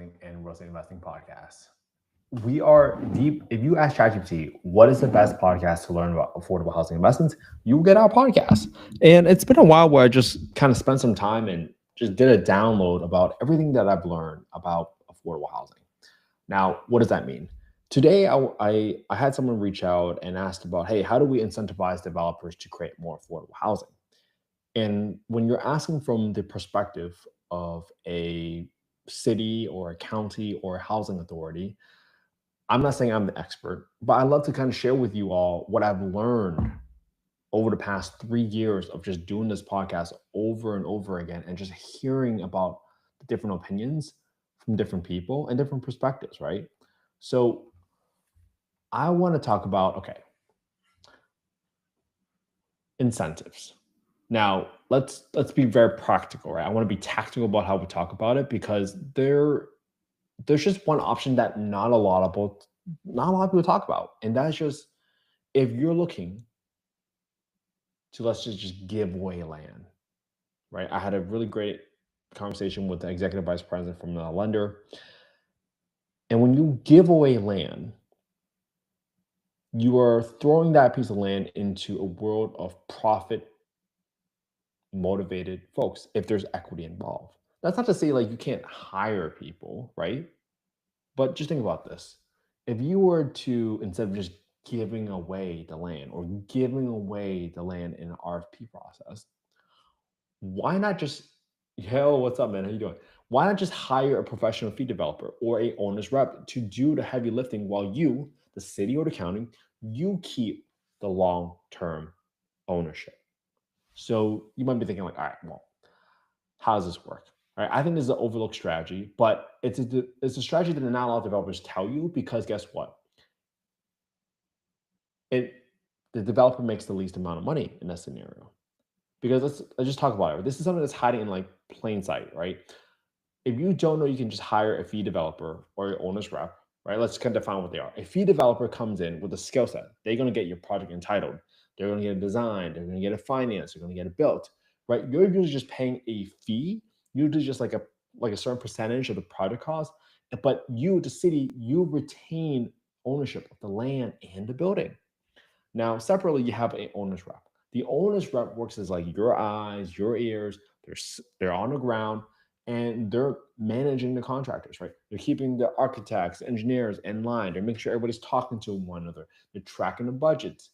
Housing and Real Estate Investing podcast. We are deep. If you ask ChatGPT, what is the best podcast to learn about affordable housing investments, you will get our podcast. And it's been a while where I just kind of spent some time and just did a download about everything that I've learned about affordable housing. Now, what does that mean? Today, I had someone reach out and asked about, hey, how do we incentivize developers to create more affordable housing? And when you're asking from the perspective of a city or a county or a housing authority, I'm not saying I'm the expert, but I love to kind of share with you all what I've learned over the past 3 years of just doing this podcast over and over again and just hearing about the different opinions from different people and different perspectives, right? So I want to talk about, okay, incentives. Now, let's be very practical, right? I want to be tactical about how we talk about it because there's just one option that not a lot of people talk about, and that's just if you're looking to let's just give away land, right? I had a really great conversation with the executive vice president from the lender, and when you give away land, you are throwing that piece of land into a world of profit motivated folks if there's equity involved. That's not to say like you can't hire people, right? But just think about this. If you were to, instead of just giving away the land or giving away the land in an RFP process, why not just, yo, what's up, man? How you doing? Why not just hire a professional fee developer or a owner's rep to do the heavy lifting while you, the city or the county, you keep the long-term ownership? So you might be thinking like, all right, well, how does this work? Right? I think this is an overlooked strategy, but it's a strategy that not a lot of developers tell you because guess what? It the developer makes the least amount of money in that scenario. Because let's just talk about it. This is something that's hiding in like plain sight, right? If you don't know, you can just hire a fee developer or your owner's rep, right? Let's kind of define what they are. A fee developer comes in with a skill set. They're going to get your project entitled. They're going to get it designed. They're going to get it financed. They're going to get it built, right? You're usually just paying a fee, usually just like a certain percentage of the project cost. But you, the city, you retain ownership of the land and the building. Now, separately, you have an owner's rep. The owner's rep works as like your eyes, your ears. They're on the ground and they're managing the contractors, right? They're keeping the architects, engineers in line. They're making sure everybody's talking to one another. They're tracking the budgets.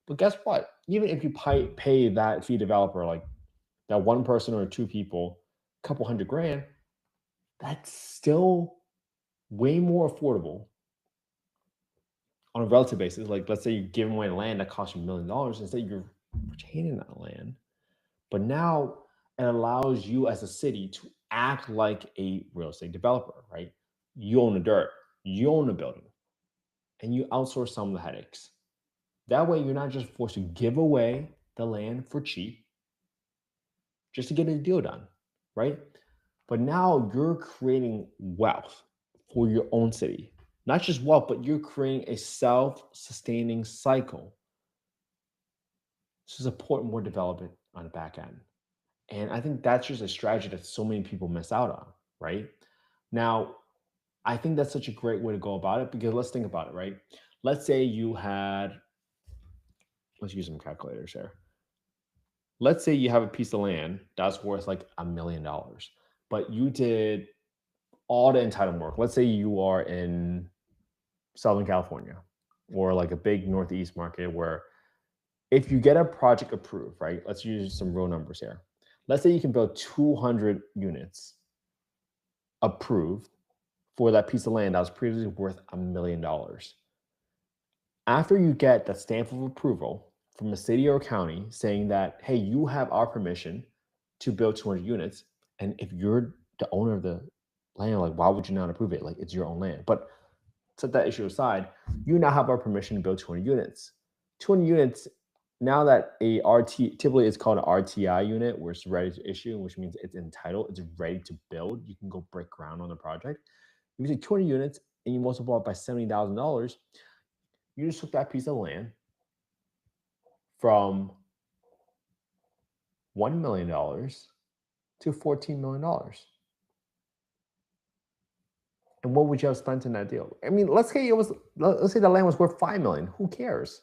But guess what? Even if you pay that fee developer, like that one person or two people, a couple hundred grand, that's still way more affordable on a relative basis. Like, let's say you're giving away land that costs you $1 million, instead you're retaining that land. But now it allows you as a city to act like a real estate developer, right? You own the dirt, you own the building, and you outsource some of the headaches. That way, you're not just forced to give away the land for cheap just to get a deal done, right? But now you're creating wealth for your own city. Not just wealth, but you're creating a self sustaining cycle to support more development on the back end. And I think that's just a strategy that so many people miss out on, right? Now, I think that's such a great way to go about it because let's think about it, right? Let's say you had, let's use some calculators here. Let's say you have a piece of land that's worth like $1 million, but you did all the entitlement work. Let's say you are in Southern California or like a big Northeast market where if you get a project approved, right? Let's use some real numbers here. Let's say you can build 200 units approved for that piece of land that was previously worth $1 million. After you get that stamp of approval from a city or county saying that, hey, you have our permission to build 200 units, and if you're the owner of the land, like, why would you not approve it? Like, it's your own land. But set that issue aside, you now have our permission to build 200 units. 200 units, now that a typically it's called an RTI unit, where it's ready to issue, which means it's entitled, it's ready to build. You can go break ground on the project. If you take 200 units and you multiply it by $70,000, you just took that piece of land from $1 million to $14 million. And what would you have spent in that deal? I mean, let's say the land was worth 5 million. Who cares?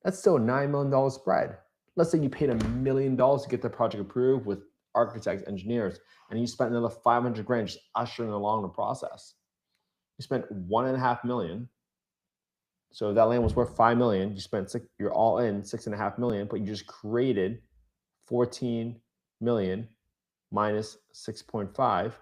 That's still a $9 million spread. Let's say you paid $1 million to get the project approved with architects, engineers, and you spent another 500 grand just ushering along the process. You spent 1.5 million. So if that land was worth 5 million, you're all in 6.5 million, but you just created 14 million minus 6.5.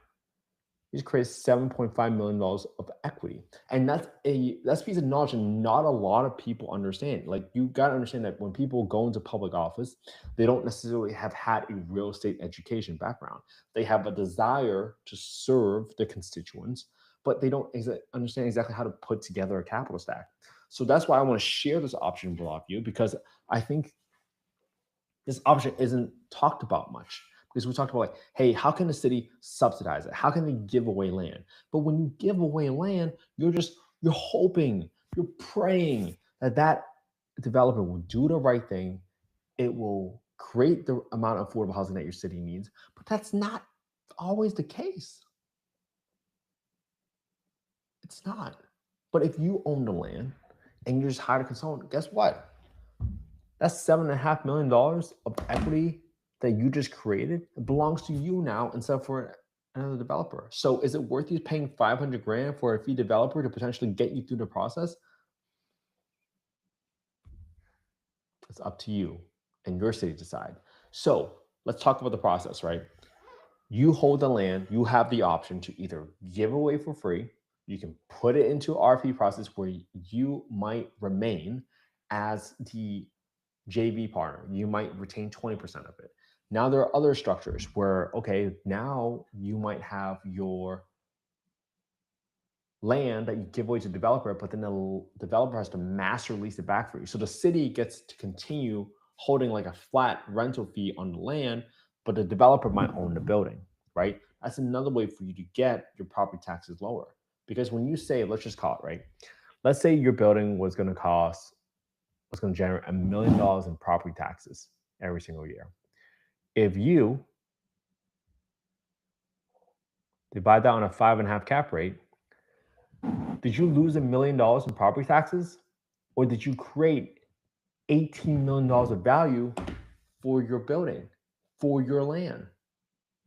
You just create $7.5 million of equity. And that's a piece of knowledge and not a lot of people understand. Like, you got to understand that when people go into public office, they don't necessarily have had a real estate education background. They have a desire to serve the constituents, but they don't understand exactly how to put together a capital stack. So that's why I want to share this option with all of you, because I think this option isn't talked about much, because we talked about, like, hey, how can the city subsidize it? How can they give away land? But when you give away land, you're hoping, you're praying that developer will do the right thing. It will create the amount of affordable housing that your city needs. But that's not always the case. It's not. But if you own the land and you just hire a consultant, guess what? That's $7.5 million of equity that you just created. It belongs to you now instead of for another developer. So is it worth you paying 500 grand for a fee developer to potentially get you through the process? It's up to you and your city to decide. So let's talk about the process, right? You hold the land, you have the option to either give away for free, you can put it into RFP process where you might remain as the JV partner. You might retain 20% of it. Now there are other structures where, okay, now you might have your land that you give away to the developer, but then the developer has to master lease it back for you. So the city gets to continue holding like a flat rental fee on the land, but the developer might own the building, right? That's another way for you to get your property taxes lower. Because when you say, let's just call it, right? Let's say your building was going to generate $1 million in property taxes every single year. If you divide that on a 5.5 cap rate, did you lose $1 million in property taxes, or did you create $18 million of value for your building, for your land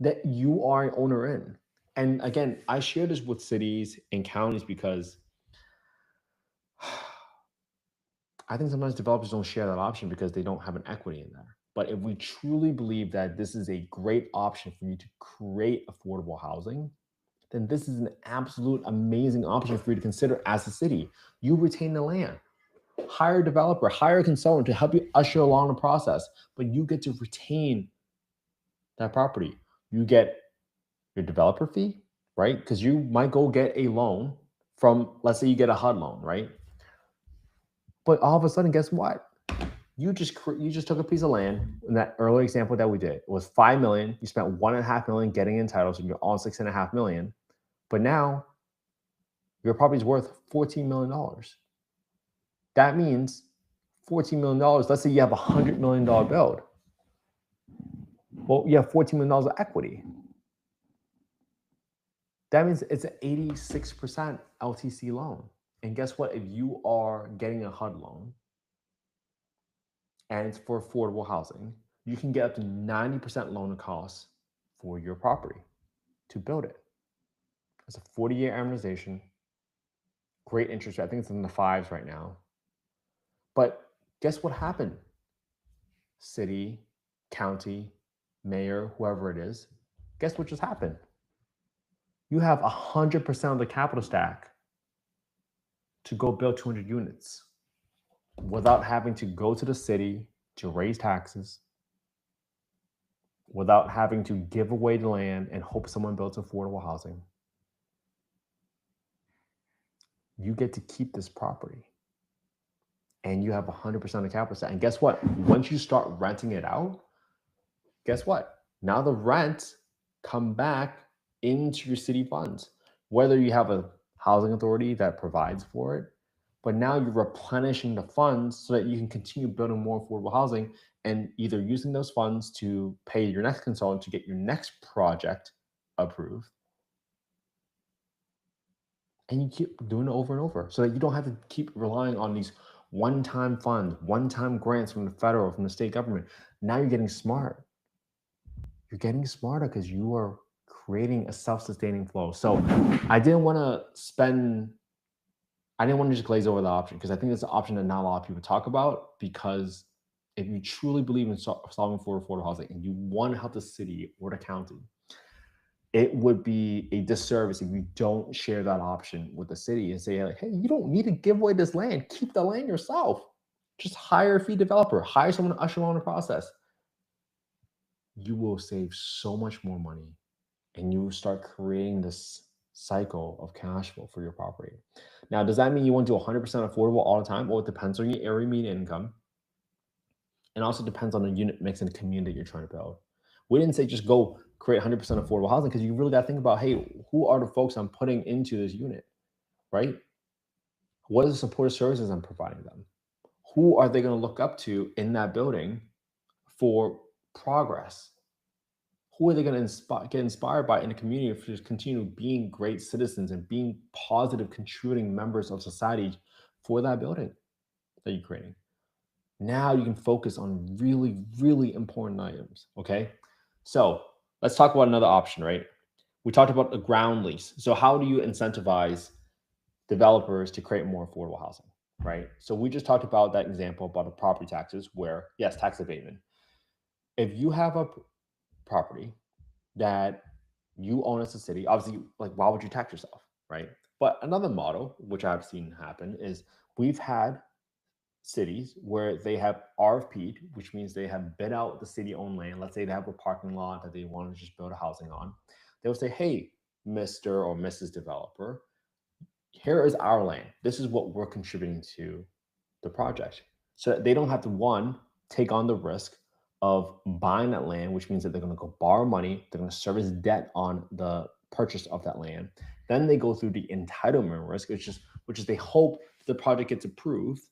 that you are an owner in? And again, I share this with cities and counties because I think sometimes developers don't share that option because they don't have an equity in there. But if we truly believe that this is a great option for you to create affordable housing, then this is an absolute amazing option for you to consider as a city. You retain the land, hire a developer, hire a consultant to help you usher along the process, but you get to retain that property. You get your developer fee, right? Because you might go get a loan from, let's say you get a HUD loan, right? But all of a sudden, guess what? You just took a piece of land in that early example that we did. It was 5 million. You spent 1.5 million getting in title, so you're on 6.5 million. But now your property is worth $14 million. That means $14 million. Let's say you have a $100 million build. Well, you have $14 million of equity. That means it's an 86% LTC loan. And guess what? If you are getting a HUD loan and it's for affordable housing, you can get up to 90% loan to cost for your property to build it. It's a 40-year amortization, great interest rate. I think it's in the 5s right now. But guess what happened? City, county, mayor, whoever it is, guess what just happened? You have 100% of the capital stack to go build 200 units without having to go to the city to raise taxes, without having to give away the land and hope someone builds affordable housing. You get to keep this property and you have 100% of the capital stack. And guess what? Once you start renting it out, guess what? Now the rent come back into your city funds, whether you have a housing authority that provides for it, but now you're replenishing the funds so that you can continue building more affordable housing and either using those funds to pay your next consultant to get your next project approved, And you keep doing it over and over so that you don't have to keep relying on these one-time funds, one-time grants from the federal, from the state government. Now you're getting smart. You're getting smarter because you are creating a self-sustaining flow. So I didn't want to spend, I didn't want to just glaze over the option because I think it's an option that not a lot of people talk about. Because if you truly believe in solving for affordable housing and you want to help the city or the county, it would be a disservice if you don't share that option with the city and say, like, hey, you don't need to give away this land. Keep the land yourself. Just hire a fee developer, hire someone to usher along the process. You will save so much more money and you will start creating this cycle of cash flow for your property. Now, does that mean you want to do 100% affordable all the time? Well, it depends on your area median income and also depends on the unit mix and the community you're trying to build. We didn't say just go create 100% affordable housing because you really got to think about, hey, who are the folks I'm putting into this unit, right? What are the supportive services I'm providing them? Who are they going to look up to in that building for progress? Who are they going to get inspired by in the community to continue being great citizens and being positive, contributing members of society for that building that you're creating? Now you can focus on really, really important items. Okay. So let's talk about another option, right? We talked about the ground lease. So, how do you incentivize developers to create more affordable housing, right? So, we just talked about that example about the property taxes where, yes, tax abatement. If you have a property that you own as a city, obviously, like, why would you tax yourself, right? But another model, which I've seen happen, is we've had cities where they have RFP'd, which means they have bid out the city owned land. Let's say they have a parking lot that they want to just build a housing on. They'll say, hey, Mr. or Mrs. Developer, here is our land. This is what we're contributing to the project. So that they don't have to, one, take on the risk of buying that land, which means that they're going to go borrow money, they're going to service debt on the purchase of that land. Then they go through the entitlement risk, which is they hope the project gets approved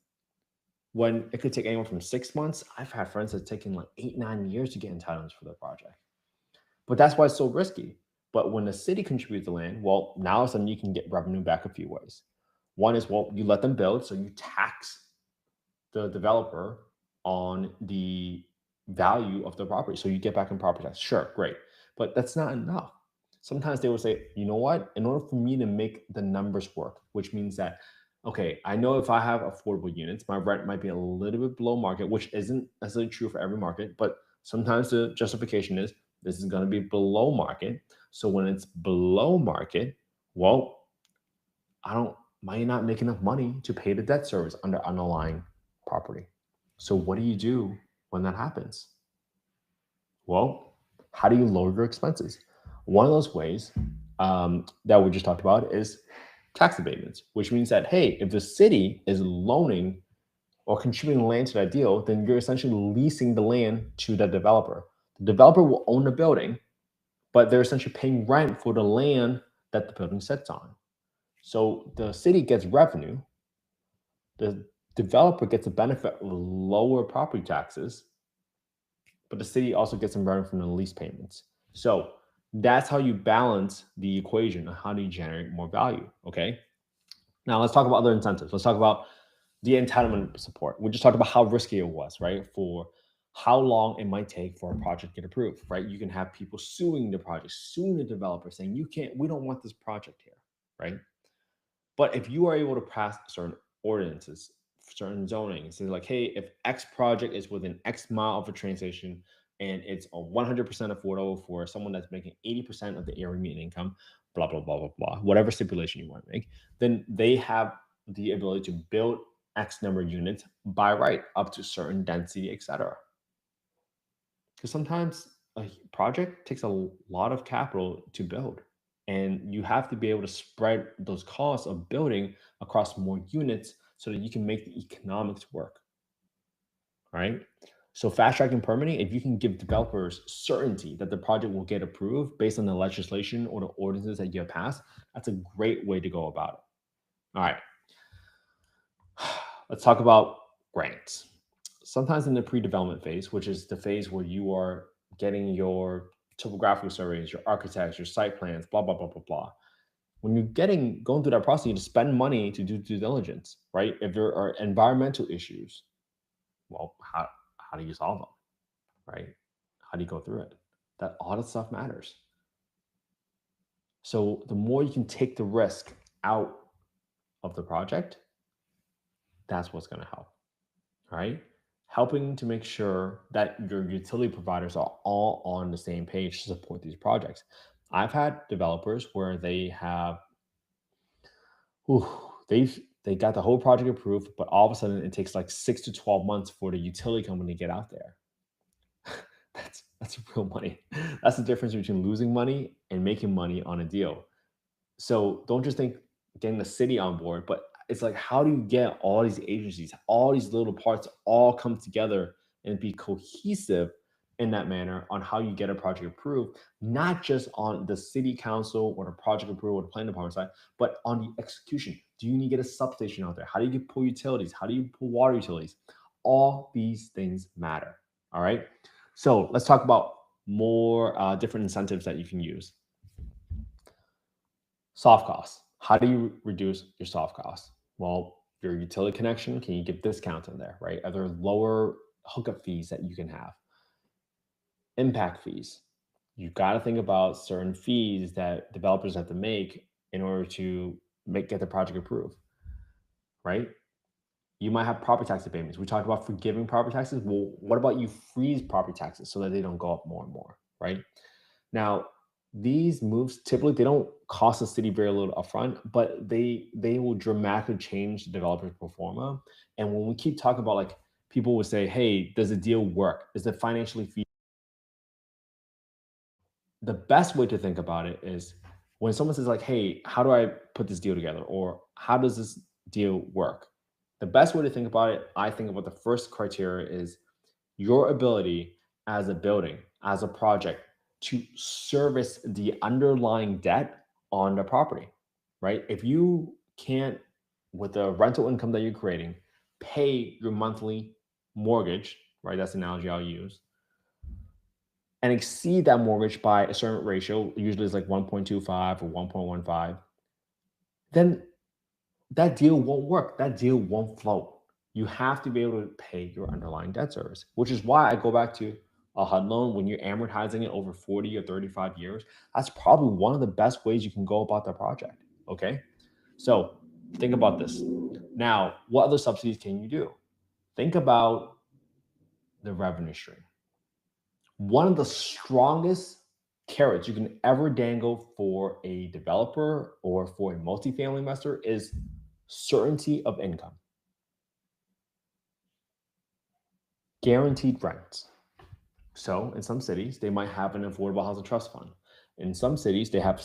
when it could take anywhere from 6 months. I've had friends that's taken like 8, 9 years to get entitlements for their project. But that's why it's so risky. But when the city contributes the land, well, now all of a sudden you can get revenue back a few ways. One is, well, you let them build, so you tax the developer on the value of the property. So you get back in property tax. Sure, great. But that's not enough. Sometimes they will say, you know what? In order for me to make the numbers work, which means that, okay, I know if I have affordable units, my rent might be a little bit below market, which isn't necessarily true for every market, but sometimes the justification is this is going to be below market. So when it's below market, well, I don't might not make enough money to pay the debt service under underlying property. So what do you do when that happens? Well, how do you lower your expenses? One of those ways that we just talked about is tax abatements, which means that, hey, if the city is loaning or contributing land to that deal, then you're essentially leasing the land to the developer. The developer will own the building, but they're essentially paying rent for the land that the building sits on. So the city gets revenue, the developer gets a benefit of lower property taxes, but the city also gets some revenue from the lease payments. So that's how you balance the equation of how do you generate more value. Okay. Now let's talk about other incentives. Let's talk about the entitlement support. We just talked about how risky it was, right? For how long it might take for a project to get approved, right? You can have people suing the project, suing the developer, saying, you can't, we don't want this project here, right? But if you are able to pass certain ordinances, certain zoning, so like, hey, if X project is within X mile of a train station and it's a 100% affordable for someone that's making 80% of the area median income, blah, blah, blah, blah, blah, whatever stipulation you want to make, then they have the ability to build X number of units by right up to certain density, etc. Because sometimes a project takes a lot of capital to build, and you have to be able to spread those costs of building across more units so that you can make the economics work, right? So fast tracking permitting, if you can give developers certainty that the project will get approved based on the legislation or the ordinances that you have passed, that's a great way to go about it. All right, let's talk about grants. Sometimes in the pre-development phase, which is the phase where you are getting your topographical surveys, your architects, your site plans, blah, blah, blah, blah, blah. when you're going through that process, you have to spend money to do due diligence, right? If there are environmental issues, well, how do you solve them, right? How do you go through it? That all that stuff matters. So the more you can take the risk out of the project, that's what's going to help, right? Helping to make sure that your utility providers are all on the same page to support these projects. I've had developers where they have, whew, they got the whole project approved, but all of a sudden it takes like 6 to 12 months for the utility company to get out there. That's real money. That's the difference between losing money and making money on a deal. So don't just think getting the city on board, but it's like, how do you get all these agencies, all these little parts all come together and be cohesive in that manner on how you get a project approved, not just on the city council or the project approval or the planning department side, but on the execution. Do you need to get a substation out there? How do you pull utilities? How do you pull water utilities? All these things matter. All right. So let's talk about more different incentives that you can use. Soft costs. How do you reduce your soft costs? Well, your utility connection, can you get discounts in there, right? Are there lower hookup fees that you can have? Impact fees. You've got to think about certain fees that developers have to make in order to get the project approved, right? You might have property tax abatements. We talked about forgiving property taxes. Well, what about you freeze property taxes so that they don't go up more and more, right? Now, these moves typically they don't cost the city very little upfront, but they will dramatically change the developer's pro forma. And when we keep talking about like people will say, "Hey, does the deal work? Is it financially feasible?" The best way to think about it is when someone says like, "Hey, how do I put this deal together?" or "How does this deal work?" The best way to think about it, I think about the first criteria is your ability as a building, as a project to service the underlying debt on the property, right? If you can't, with the rental income that you're creating, pay your monthly mortgage, right? That's the analogy I'll use, and exceed that mortgage by a certain ratio, usually it's like 1.25 or 1.15, then that deal won't work. That deal won't float. You have to be able to pay your underlying debt service, which is why I go back to a HUD loan when you're amortizing it over 40 or 35 years. That's probably one of the best ways you can go about that project. Okay. So think about this. Now, what other subsidies can you do? Think about the revenue stream. One of the strongest carrots you can ever dangle for a developer or for a multifamily investor is certainty of income. Guaranteed rent. So in some cities, they might have an affordable housing trust fund. In some cities, they have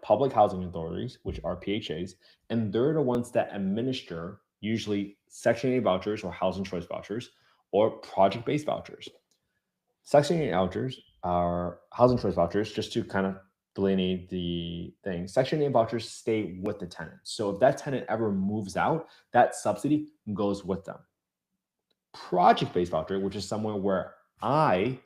public housing authorities, which are PHAs, and they're the ones that administer usually Section 8 vouchers or housing choice vouchers or project based vouchers. Section 8 vouchers are housing choice vouchers, just to kind of delineate the thing. Section 8 vouchers stay with the tenant. So if that tenant ever moves out, that subsidy goes with them. Project based voucher, which is somewhere where I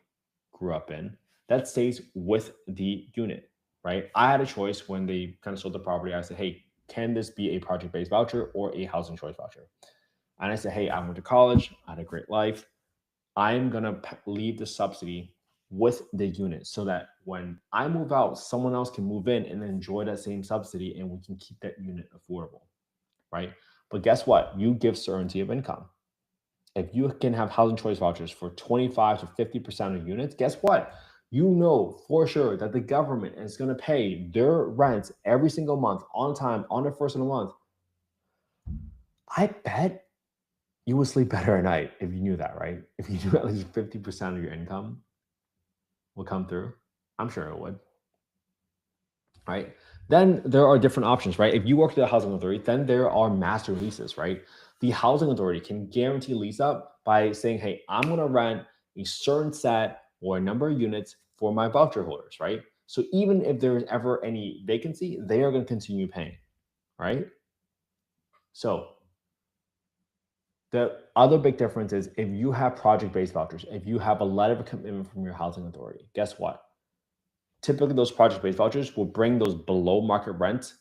grew up in, that stays with the unit, right? I had a choice when they kind of sold the property. I said, "Hey, can this be a project based voucher or a housing choice voucher?" And I said, "Hey, I went to college, I had a great life. I'm going to leave the subsidy with the unit so that when I move out, someone else can move in and enjoy that same subsidy and we can keep that unit affordable," right? But guess what? You give certainty of income. If you can have housing choice vouchers for 25 to 50% of units, guess what? You know for sure that the government is going to pay their rent every single month on time on the first of the month. I bet you would sleep better at night if you knew that, right? If you knew at least 50% of your income will come through. I'm sure it would, right? Then there are different options, right? If you work at the housing authority, then there are master leases, right? The housing authority can guarantee lease up by saying, "Hey, I'm going to rent a certain set or a number of units for my voucher holders," right? So even if there's ever any vacancy, they are going to continue paying, right? So the other big difference is if you have project-based vouchers, if you have a letter of commitment from your housing authority, guess what? Typically, those project-based vouchers will bring those below market rents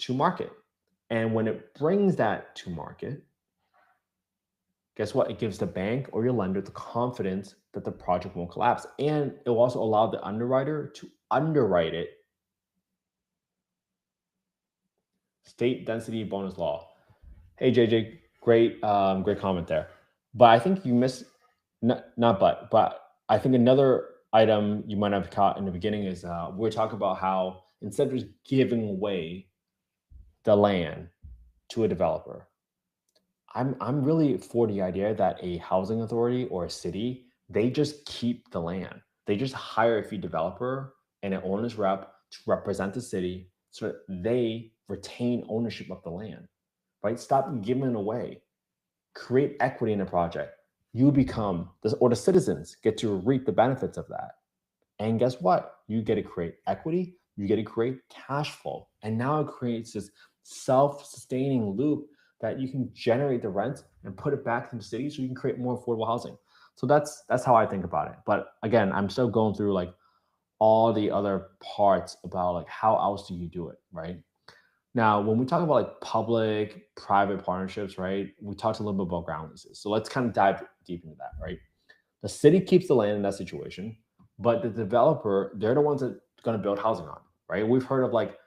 to market. And when it brings that to market, guess what? It gives the bank or your lender the confidence that the project won't collapse. And it will also allow the underwriter to underwrite it. State density bonus law. Hey JJ, great comment there. But I think you missed not but I think another item you might have caught in the beginning is we're talking about how instead of just giving away the land to a developer, I'm really for the idea that a housing authority or a city, they just keep the land. They just hire a fee developer and an owner's rep to represent the city so that they retain ownership of the land, right? Stop giving it away. Create equity in a project. You become, or the citizens get to reap the benefits of that. And guess what? You get to create equity, you get to create cash flow. And now it creates this self sustaining loop that you can generate the rent and put it back into the city so you can create more affordable housing. So that's how I think about it. But again, I'm still going through like all the other parts about like how else do you do it, right? Now, when we talk about like public private partnerships, right? We talked a little bit about ground leases. So let's kind of dive deep into that, right? The city keeps the land in that situation, but the developer, they're the ones that are going to build housing on, right? We've heard of like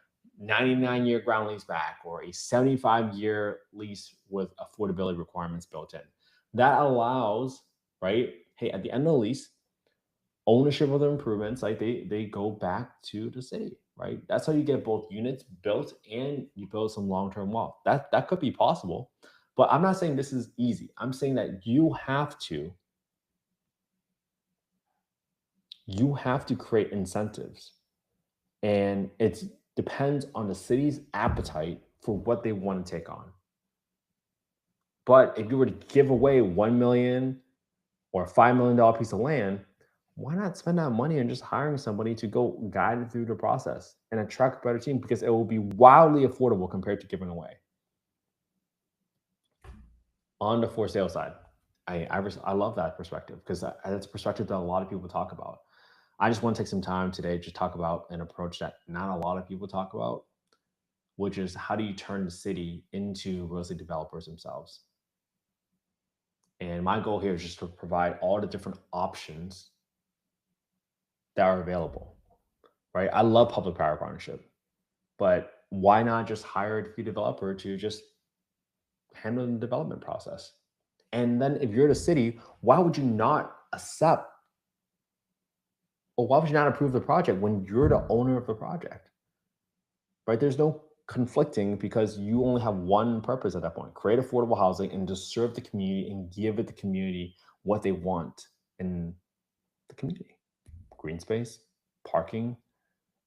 99-year ground lease back or a 75-year lease with affordability requirements built in. That allows, right? Hey, at the end of the lease, ownership of the improvements, like they go back to the city, right? That's how you get both units built and you build some long-term wealth. That could be possible, but I'm not saying this is easy. I'm saying that you have to create incentives, and it depends on the city's appetite for what they want to take on. But if you were to give away 1 million or a $5 million piece of land, why not spend that money on just hiring somebody to go guide it through the process and attract a better team, because it will be wildly affordable compared to giving away. On the for sale side, I love that perspective because that's a perspective that a lot of people talk about. I just want to take some time today to talk about an approach that not a lot of people talk about, which is how do you turn the city into real estate developers themselves? And my goal here is just to provide all the different options that are available, right? I love public private partnership, but why not just hire a developer to just handle the development process? And then if you're the city, why would you not accept, or why would you not approve the project when you're the owner of the project? Right? There's no conflicting because you only have one purpose at that point: create affordable housing and just serve the community and give it the community what they want in the community: green space, parking,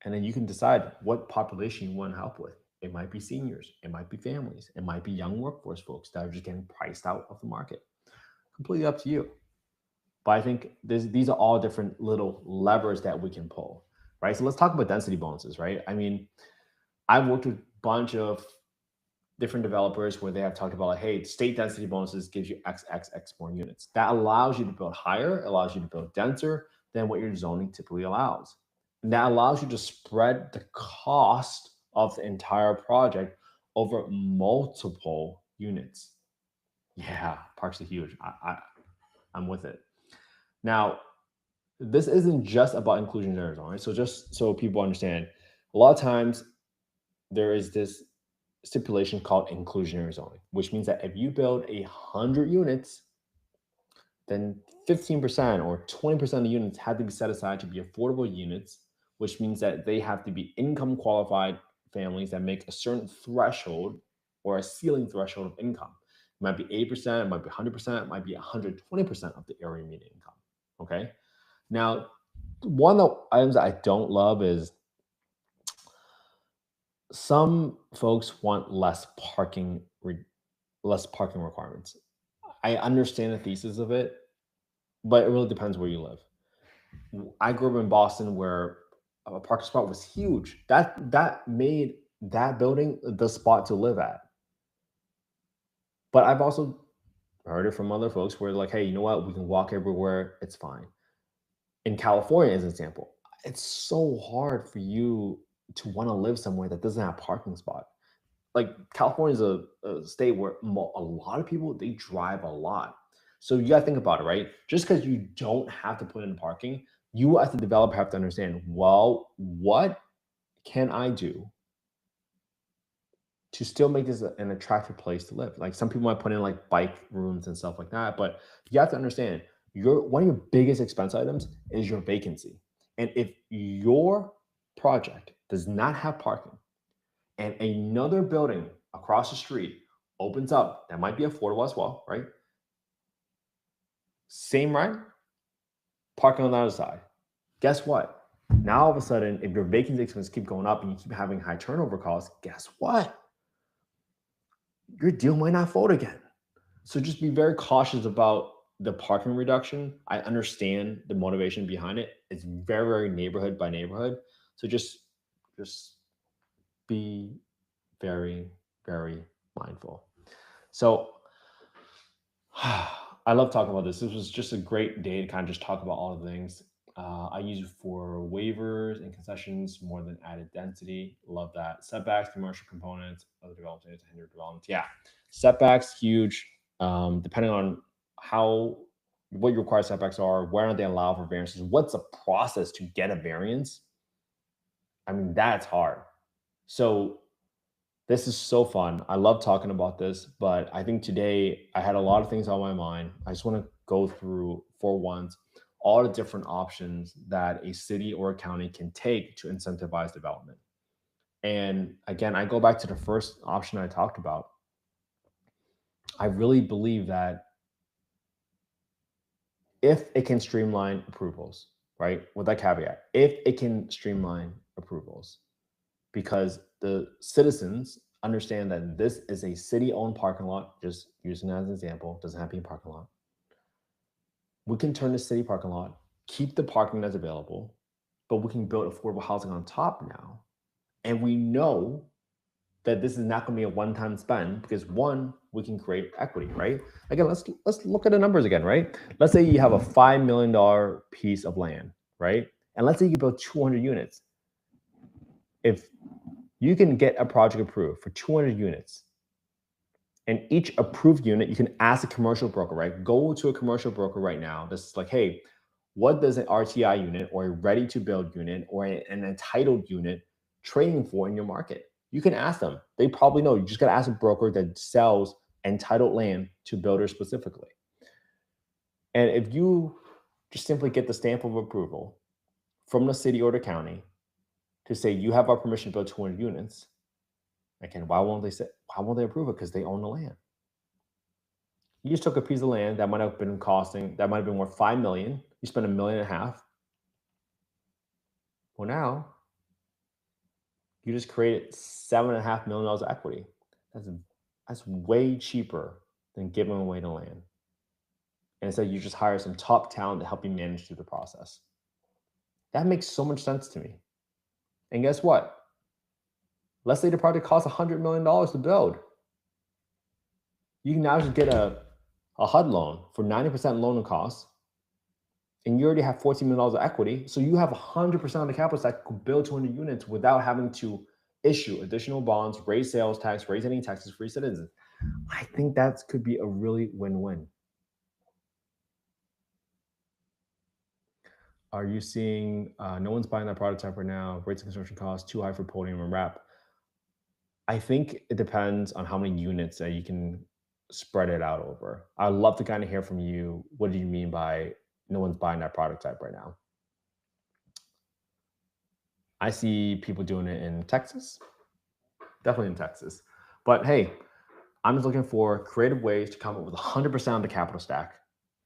and then you can decide what population you want to help with. It might be seniors, it might be families, it might be young workforce folks that are just getting priced out of the market. Completely up to you. But I think these are all different little levers that we can pull, right? So let's talk about density bonuses, right? I mean, I've worked with a bunch of different developers where they have talked about like, hey, state density bonuses gives you XXX more units. That allows you to build higher, allows you to build denser than what your zoning typically allows. And that allows you to spread the cost of the entire project over multiple units. Yeah, parks are huge. I'm with it. Now, this isn't just about inclusionary zoning, right? So just so people understand, a lot of times there is this stipulation called inclusionary zoning, which means that if you build 100 units, then 15% or 20% of the units have to be set aside to be affordable units, which means that they have to be income qualified families that make a certain threshold or a ceiling threshold of income. It might be 8%, it might be 100%, it might be 120% of the area median income. Okay. Now, one of the items that I don't love is some folks want less parking requirements. I understand the thesis of it, but it really depends where you live. I grew up in Boston where a parking spot was huge. That made that building the spot to live at. But I've also heard it from other folks where like, hey, you know what? We can walk everywhere. It's fine. In California, as an example, it's so hard for you to want to live somewhere that doesn't have a parking spot. like California is a state where a lot of people they drive a lot. So you got to think about it, right? Just because you don't have to put in parking, you as the developer have to understand, well, what can I do to still make this an attractive place to live? Like some people might put in like bike rooms and stuff like that, but you have to understand your one of your biggest expense items is your vacancy. And if your project does not have parking, and another building across the street opens up that might be affordable as well, right? Same rent, parking on the other side. Guess what? Now all of a sudden, if your vacancy expenses keep going up and you keep having high turnover costs, guess what? Your deal might not fold again. So just be very cautious about the parking reduction. I understand the motivation behind it. It's very, very neighborhood by neighborhood. So just be very, very mindful. So I love talking about this. This was just a great day to kind of just talk about all the things. I use it for waivers and concessions more than added density. Love that. Setbacks, commercial components, other developments, hinder development. Yeah, setbacks huge. Depending on how what your required setbacks are, where are they allowed for variances? What's the process to get a variance? I mean, that's hard. So this is so fun. I love talking about this, but I think today I had a lot of things on my mind. I just want to go through for once all the different options that a city or a county can take to incentivize development. And again, I go back to the first option I talked about. I really believe that if it can streamline approvals, right? With that caveat, if it can streamline approvals, because the citizens understand that this is a city-owned parking lot, just using that as an example, doesn't have to be a parking lot. We can turn the city parking lot, keep the parking that's available, but we can build affordable housing on top now. And we know that this is not going to be a one-time spend because one, we can create equity, right? Again, let's look at the numbers again, right? Let's say you have a $5 million piece of land, right? And let's say you build 200 units. If you can get a project approved for 200 units, and each approved unit, you can ask a commercial broker, right? Go to a commercial broker right now. This is like, hey, what does an RTI unit or a ready to build unit or an entitled unit trading for in your market? You can ask them. They probably know. You just got to ask a broker that sells entitled land to builders specifically. And if you just simply get the stamp of approval from the city or the county to say you have our permission to build 200 units, again, why won't they approve it? Because they own the land. You just took a piece of land that might have been costing, that might have been worth 5 million. You spent $1.5 million. Well, now you just created $7.5 million of equity. That's that's way cheaper than giving away the land. And instead, you just hire some top talent to help you manage through the process. That makes so much sense to me. And guess what? Let's say the project costs $100 million to build. You can now just get a HUD loan for 90% loan and costs, and you already have $14 million of equity. So you have 100% of the capital stack to build 200 units without having to issue additional bonds, raise sales tax, raise any taxes for citizens. I think that could be a really win-win. Are you seeing no one's buying that prototype right now? Rates of construction costs too high for podium and wrap. I think it depends on how many units that you can spread it out over. I'd love to kind of hear from you. What do you mean by no one's buying that prototype right now? I see people doing it in Texas, definitely in Texas. But hey, I'm just looking for creative ways to come up with 100% of the capital stack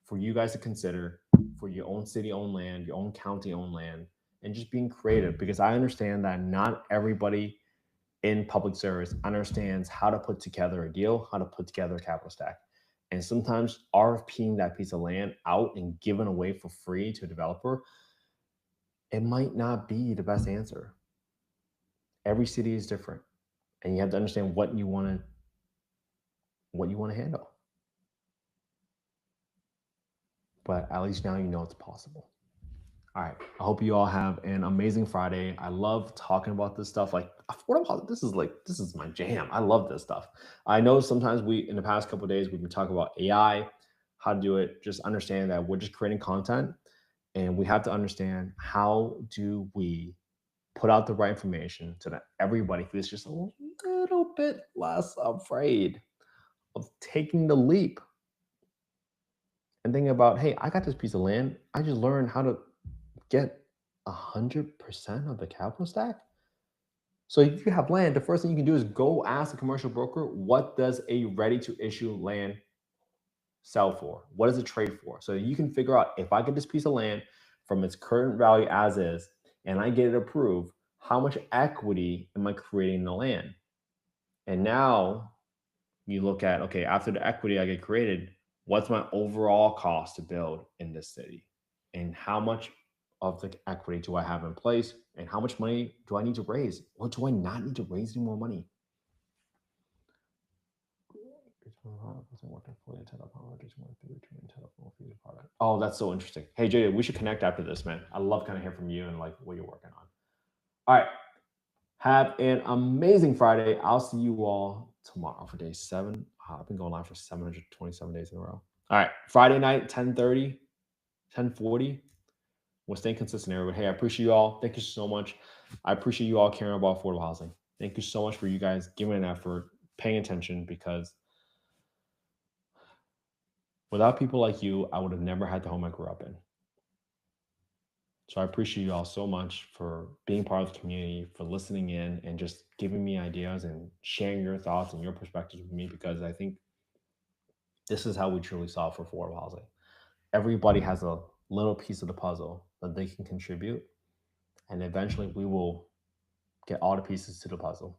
for you guys to consider for your own city owned land, your own county owned land, and just being creative because I understand that not everybody in public service understands how to put together a deal, how to put together a capital stack. And sometimes RFPing that piece of land out and giving away for free to a developer, it might not be the best answer. Every city is different, and you have to understand what you want to handle. But at least now you know it's possible. All right. I hope you all have an amazing Friday. I love talking about this stuff. Like affordable, this is my jam. I love this stuff. I know sometimes we in the past couple of days we've been talking about AI, how to do it. Just understand that we're just creating content, and we have to understand how do we put out the right information so that everybody feels just a little bit less afraid of taking the leap and thinking about, hey, I got this piece of land. I just learned how to get 100% of the capital stack. So if you have land, the first thing you can do is go ask a commercial broker, what does a ready to issue land sell for? What does it trade for? So you can figure out if I get this piece of land from its current value as is, and I get it approved, how much equity am I creating in the land? And now you look at, okay, after the equity I get created, what's my overall cost to build in this city? And how much of the equity do I have in place? And how much money do I need to raise? Or do I not need to raise any more money? Oh, that's so interesting. Hey, Jada, we should connect after this, man. I love kind of hear from you and like what you're working on. All right. Have an amazing Friday. I'll see you all tomorrow for day 7. I've been going live for 727 days in a row. All right. Friday night, 10:30, 10:40. We'll stay consistent, everybody. Hey, I appreciate you all. Thank you so much. I appreciate you all caring about affordable housing. Thank you so much for you guys giving an effort, paying attention, because without people like you, I would have never had the home I grew up in. So I appreciate you all so much for being part of the community, for listening in and just giving me ideas and sharing your thoughts and your perspectives with me, because I think this is how we truly solve for affordable housing. Everybody has a little piece of the puzzle that they can contribute, and eventually we will get all the pieces to the puzzle.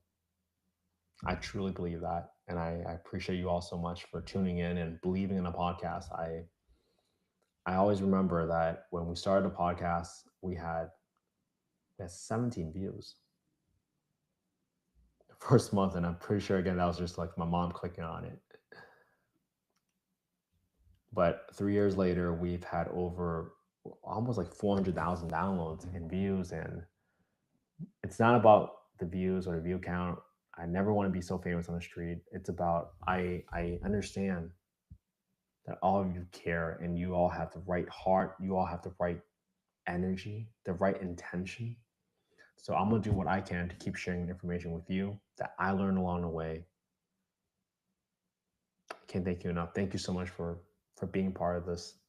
I truly believe that. And I appreciate you all so much for tuning in and believing in the podcast. I always remember that when we started the podcast, we had 17 views the first month. And I'm pretty sure, again, that was just like my mom clicking on it. But 3 years later, we've had over almost like 400,000 downloads and views. And it's not about the views or the view count. I never want to be so famous on the street. It's about, I understand that all of you care and you all have the right heart, you all have the right energy, the right intention. So I'm gonna do what I can to keep sharing information with you that I learned along the way. I can't thank you enough. Thank you so much for being part of this.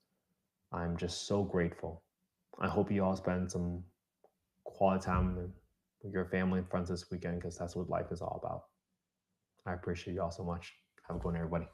I'm just so grateful. I hope you all spend some quality time with your family and friends this weekend, because that's what life is all about. I appreciate you all so much. Have a good one, everybody.